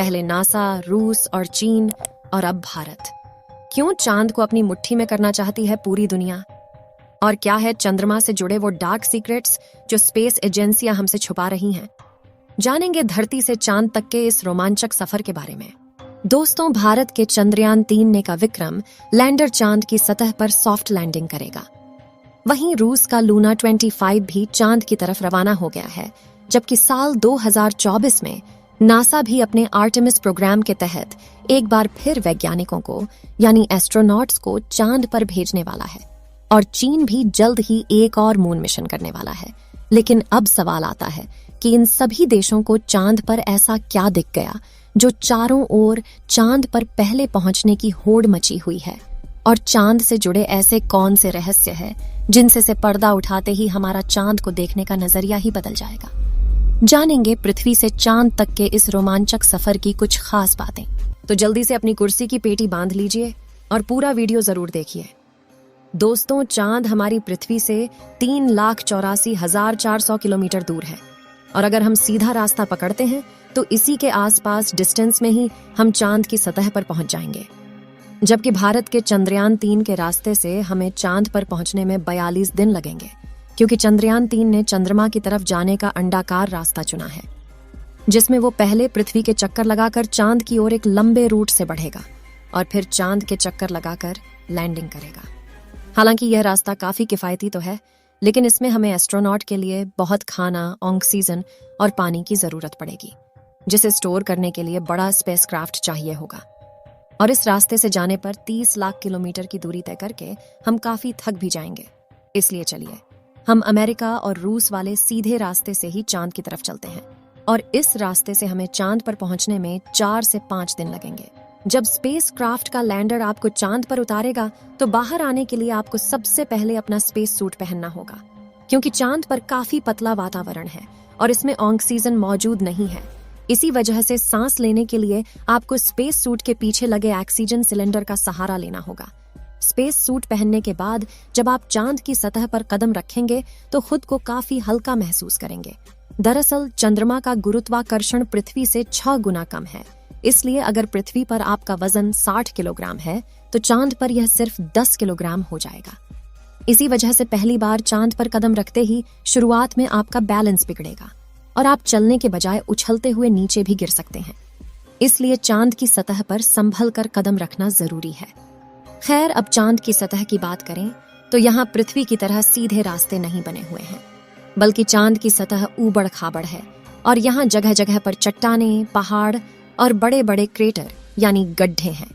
पहले नासा, रूस और चीन और अब भारत। क्यों चांद को अपनी मुट्ठी में करना चाहती है पूरी दुनिया? और क्या है चंद्रमा से जुड़े वो डार्क सीक्रेट्स जो स्पेस एजेंसियां हमसे छुपा रही हैं? जानेंगे धरती से चांद तक के इस रोमांचक सफर के बारे में। दोस्तों, भारत के चंद्रयान 3 ने का विक्रम लैंडर चांद की सतह पर सॉफ्ट लैंडिंग करेगा। वहीं रूस का लूना 25 भी चांद की तरफ रवाना हो गया है, जबकि साल 2024 में नासा भी अपने आर्टेमिस प्रोग्राम के तहत एक बार फिर वैज्ञानिकों को यानी एस्ट्रोनॉट्स को चांद पर भेजने वाला है। और चीन भी जल्द ही एक और मून मिशन करने वाला है। लेकिन अब सवाल आता है कि इन सभी देशों को चांद पर ऐसा क्या दिख गया जो चारों ओर चांद पर पहले पहुंचने की होड़ मची हुई है? और चांद से जुड़े ऐसे कौन से रहस्य हैं जिनसे से पर्दा उठाते ही हमारा चांद को देखने का नजरिया ही बदल जाएगा? जानेंगे पृथ्वी से चांद तक के इस रोमांचक सफर की कुछ खास बातें। तो जल्दी से अपनी कुर्सी की पेटी बांध लीजिए और पूरा वीडियो जरूर देखिए। दोस्तों, चांद हमारी पृथ्वी से 3,84,400 किलोमीटर दूर है और अगर हम सीधा रास्ता पकड़ते हैं तो इसी के आसपास डिस्टेंस में ही हम चांद की सतह पर पहुंच जाएंगे। जबकि भारत के चंद्रयान 3 के रास्ते से हमें चांद पर पहुंचने में 42 दिन लगेंगे, क्योंकि चंद्रयान 3 ने चंद्रमा की तरफ जाने का अंडाकार रास्ता चुना है, जिसमें वो पहले पृथ्वी के चक्कर लगाकर चांद की ओर एक लंबे रूट से बढ़ेगा और फिर चांद के चक्कर लगाकर लैंडिंग करेगा। हालांकि यह रास्ता काफी किफायती तो है, लेकिन इसमें हमें एस्ट्रोनॉट के लिए बहुत खाना, ऑक्सीजन और पानी की जरूरत पड़ेगी, जिसे स्टोर करने के लिए बड़ा स्पेसक्राफ्ट चाहिए होगा। और इस रास्ते से जाने पर 30 लाख किलोमीटर की दूरी तय करके हम काफी थक भी जाएंगे। इसलिए चलिए हम अमेरिका और रूस वाले सीधे रास्ते से ही चांद की तरफ चलते हैं और इस रास्ते से हमें चांद पर पहुंचने में 4 से 5 दिन लगेंगे। जब स्पेस क्राफ्ट का लैंडर आपको चांद पर उतारेगा तो बाहर आने के लिए आपको सबसे पहले अपना स्पेस सूट पहनना होगा, क्योंकि चांद पर काफी पतला वातावरण है और इसमें ऑक्सीजन मौजूद नहीं है। इसी वजह से सांस लेने के लिए आपको स्पेस सूट के पीछे लगे ऑक्सीजन सिलेंडर का सहारा लेना होगा। स्पेस सूट पहनने के बाद जब आप चांद की सतह पर कदम रखेंगे तो खुद को काफी हल्का महसूस करेंगे। दरअसल चंद्रमा का गुरुत्वाकर्षण पृथ्वी से 6 गुना कम है, इसलिए अगर पृथ्वी पर आपका वजन 60 किलोग्राम है तो चांद पर यह सिर्फ 10 किलोग्राम हो जाएगा। इसी वजह से पहली बार चांद पर कदम रखते ही शुरुआत में आपका बैलेंस बिगड़ेगा और आप चलने के बजाय उछलते हुए नीचे भी गिर सकते हैं। इसलिए चांद की सतह पर संभल कर कदम रखना जरूरी है। खैर, अब चांद की सतह की बात करें तो यहाँ पृथ्वी की तरह सीधे रास्ते नहीं बने हुए हैं, बल्कि चांद की सतह ऊबड़ खाबड़ है और यहाँ जगह जगह पर चट्टानें, पहाड़ और बड़े बड़े क्रेटर यानी गड्ढे हैं।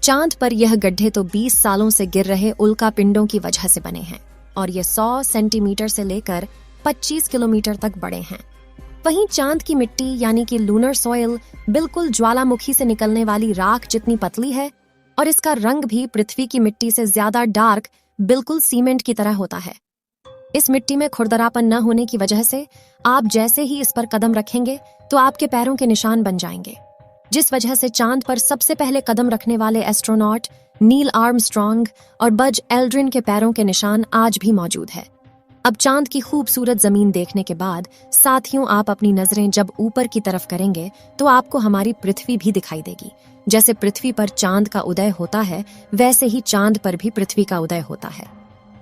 चांद पर यह गड्ढे तो 20 सालों से गिर रहे उल्का पिंडों की वजह से बने हैं और ये 100 सेंटीमीटर से लेकर 25 किलोमीटर तक बड़े हैं। वहीं चांद की मिट्टी यानी कि लूनर सॉइल बिल्कुल ज्वालामुखी से निकलने वाली राख जितनी पतली है और इसका रंग भी पृथ्वी की मिट्टी से ज्यादा डार्क, बिल्कुल सीमेंट की तरह होता है। इस मिट्टी में खुरदरापन न होने की वजह से आप जैसे ही इस पर कदम रखेंगे तो आपके पैरों के निशान बन जाएंगे, जिस वजह से चांद पर सबसे पहले कदम रखने वाले एस्ट्रोनॉट नील आर्मस्ट्रॉन्ग और बज एल्ड्रिन के पैरों के निशान आज भी मौजूद है। अब चांद की खूबसूरत जमीन देखने के बाद साथियों, आप अपनी नजरें जब ऊपर की तरफ करेंगे तो आपको हमारी पृथ्वी भी दिखाई देगी। जैसे पृथ्वी पर चांद का उदय होता है, वैसे ही चांद पर भी पृथ्वी का उदय होता है।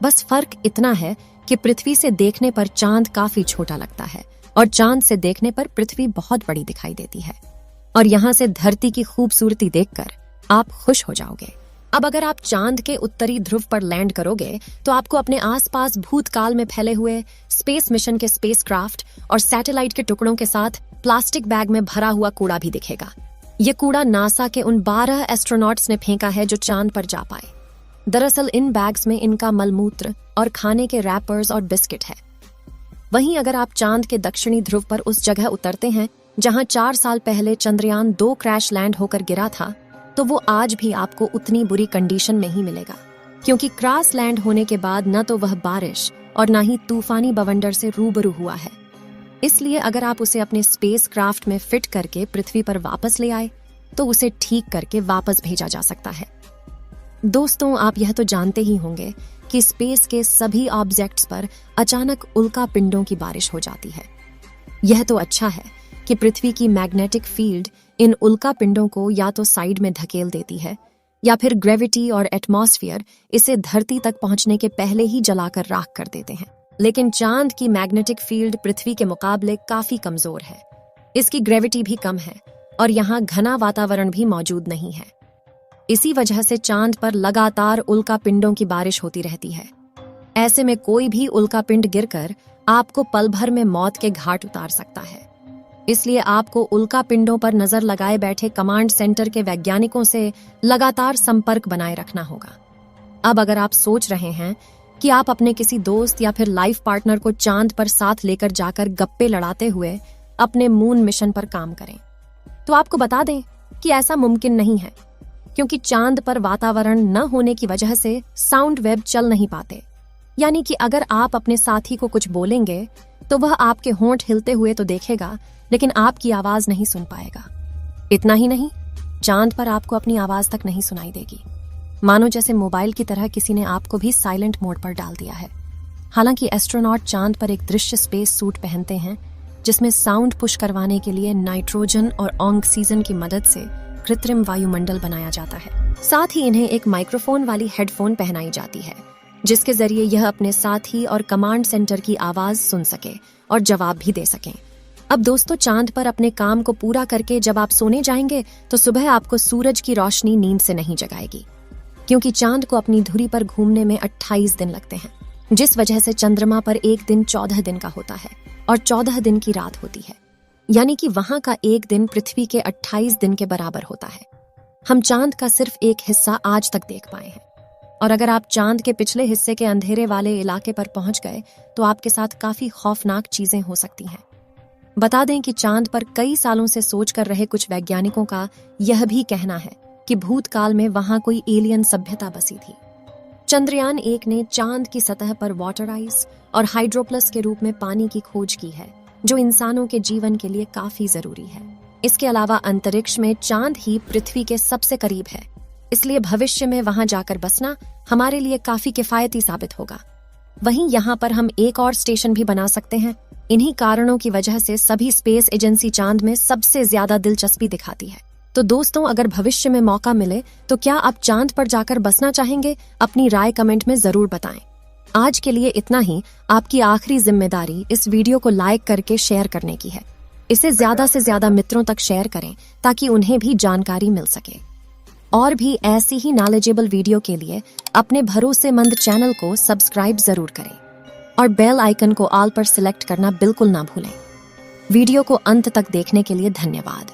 बस फर्क इतना है कि पृथ्वी से देखने पर चांद काफी छोटा लगता है और चांद से देखने पर पृथ्वी बहुत बड़ी दिखाई देती है। और यहाँ से धरती की खूबसूरती देखकर आप खुश हो जाओगे। अब अगर आप चांद के उत्तरी ध्रुव पर लैंड करोगे तो आपको अपने आसपास भूतकाल में फैले हुए स्पेस मिशन के स्पेसक्राफ्ट और सैटेलाइट के टुकड़ों के साथ प्लास्टिक बैग में भरा हुआ कूड़ा भी दिखेगा। ये कूड़ा नासा के उन 12 एस्ट्रोनॉट्स ने फेंका है जो चांद पर जा पाए। दरअसल इन बैग्स में इनका मलमूत्र और खाने के रैपर्स और बिस्किट है। वहीं अगर आप चांद के दक्षिणी ध्रुव पर उस जगह उतरते हैं जहां 4 साल पहले चंद्रयान 2 क्रैश लैंड होकर गिरा था, तो वो आज भी आपको उतनी बुरी कंडीशन में ही मिलेगा, क्योंकि क्रैश लैंड होने के बाद न तो वह बारिश और न ही तूफानी बवंडर से रूबरू हुआ है। इसलिए अगर आप उसे अपने स्पेस क्राफ्ट में फिट करके पृथ्वी पर वापस ले आए तो उसे ठीक करके वापस भेजा जा सकता है। दोस्तों, आप यह तो जानते ही होंगे कि स्पेस के सभी ऑब्जेक्ट्स पर अचानक उल्का पिंडों की बारिश हो जाती है। यह तो अच्छा है कि पृथ्वी की मैग्नेटिक फील्ड इन उल्का पिंडों को या तो साइड में धकेल देती है या फिर ग्रेविटी और एटमॉस्फेयर इसे धरती तक पहुंचने के पहले ही जलाकर राख कर देते हैं। लेकिन चांद की मैग्नेटिक फील्ड पृथ्वी के मुकाबले काफी कमजोर है। इसकी ग्रेविटी भी कम है और यहाँ घना वातावरण भी मौजूद नहीं है। इसी वजह से चांद पर लगातार उल्का पिंडों की बारिश होती रहती है। ऐसे में कोई भी उल्का पिंड गिरकर आपको पल भर में मौत के घाट उतार सकता है। इसलिए आपको उल्का पिंडों पर नजर लगाए बैठे कमांड सेंटर के वैज्ञानिकों से लगातार संपर्क बनाए रखना होगा। अब अगर आप सोच रहे हैं कि आप अपने किसी दोस्त या फिर लाइफ पार्टनर को चांद पर साथ लेकर जाकर गप्पे लड़ाते हुए अपने मून मिशन पर काम करें, तो आपको बता दें कि ऐसा मुमकिन नहीं है, क्योंकि चांद पर वातावरण न होने की वजह से साउंड वेव चल नहीं पाते। यानी कि अगर आप अपने साथी को कुछ बोलेंगे तो वह आपके होंठ हिलते हुए तो देखेगा, लेकिन आपकी आवाज नहीं सुन पाएगा। इतना ही नहीं, चांद पर आपको अपनी आवाज तक नहीं सुनाई देगी, मानो जैसे मोबाइल की तरह किसी ने आपको भी साइलेंट मोड पर डाल दिया है। हालांकि एस्ट्रोनॉट चांद पर एक दृश्य स्पेस सूट पहनते हैं जिसमें साउंड पुश करवाने के लिए नाइट्रोजन और ऑक्सीजन की मदद से कृत्रिम वायुमंडल बनाया जाता है। साथ ही इन्हें एक माइक्रोफोन वाली हेडफोन पहनाई जाती है जिसके जरिए यह अपने साथी और कमांड सेंटर की आवाज सुन सके और जवाब भी दे सकें। अब दोस्तों, चांद पर अपने काम को पूरा करके जब आप सोने जाएंगे तो सुबह आपको सूरज की रोशनी नींद से नहीं जगाएगी, क्योंकि चांद को अपनी धुरी पर घूमने में 28 दिन लगते हैं, जिस वजह से चंद्रमा पर एक दिन 14 दिन का होता है और 14 दिन की रात होती है। यानी कि वहां का एक दिन पृथ्वी के 28 दिन के बराबर होता है। हम चांद का सिर्फ एक हिस्सा आज तक देख पाए हैं, और अगर आप चांद के पिछले हिस्से के अंधेरे वाले इलाके पर पहुंच गए तो आपके साथ काफी खौफनाक चीजें हो सकती हैं। बता दें कि चांद पर कई सालों से सोच कर रहे कुछ वैज्ञानिकों का यह भी कहना है कि भूतकाल में वहां कोई एलियन सभ्यता बसी थी। चंद्रयान 1 ने चांद की सतह पर वाटर आइस और हाइड्रोप्लस के रूप में पानी की खोज की है, जो इंसानों के जीवन के लिए काफी जरूरी है। इसके अलावा अंतरिक्ष में चांद ही पृथ्वी के सबसे करीब है, इसलिए भविष्य में वहां जाकर बसना हमारे लिए काफी किफायती साबित होगा। वहीं यहाँ पर हम एक और स्टेशन भी बना सकते हैं। इन्हीं कारणों की वजह से सभी स्पेस एजेंसी चांद में सबसे ज्यादा दिलचस्पी दिखाती है। तो दोस्तों, अगर भविष्य में मौका मिले तो क्या आप चांद पर जाकर बसना चाहेंगे? अपनी राय कमेंट में जरूर बताएं। आज के लिए इतना ही। आपकी आखिरी जिम्मेदारी इस वीडियो को लाइक करके शेयर करने की है। इसे ज्यादा से ज्यादा मित्रों तक शेयर करें ताकि उन्हें भी जानकारी मिल सके। और भी ऐसी ही नॉलेजेबल वीडियो के लिए अपने भरोसेमंद चैनल को सब्सक्राइब जरूर करें और बेल आइकन को ऑल पर सिलेक्ट करना बिल्कुल ना भूलें। वीडियो को अंत तक देखने के लिए धन्यवाद।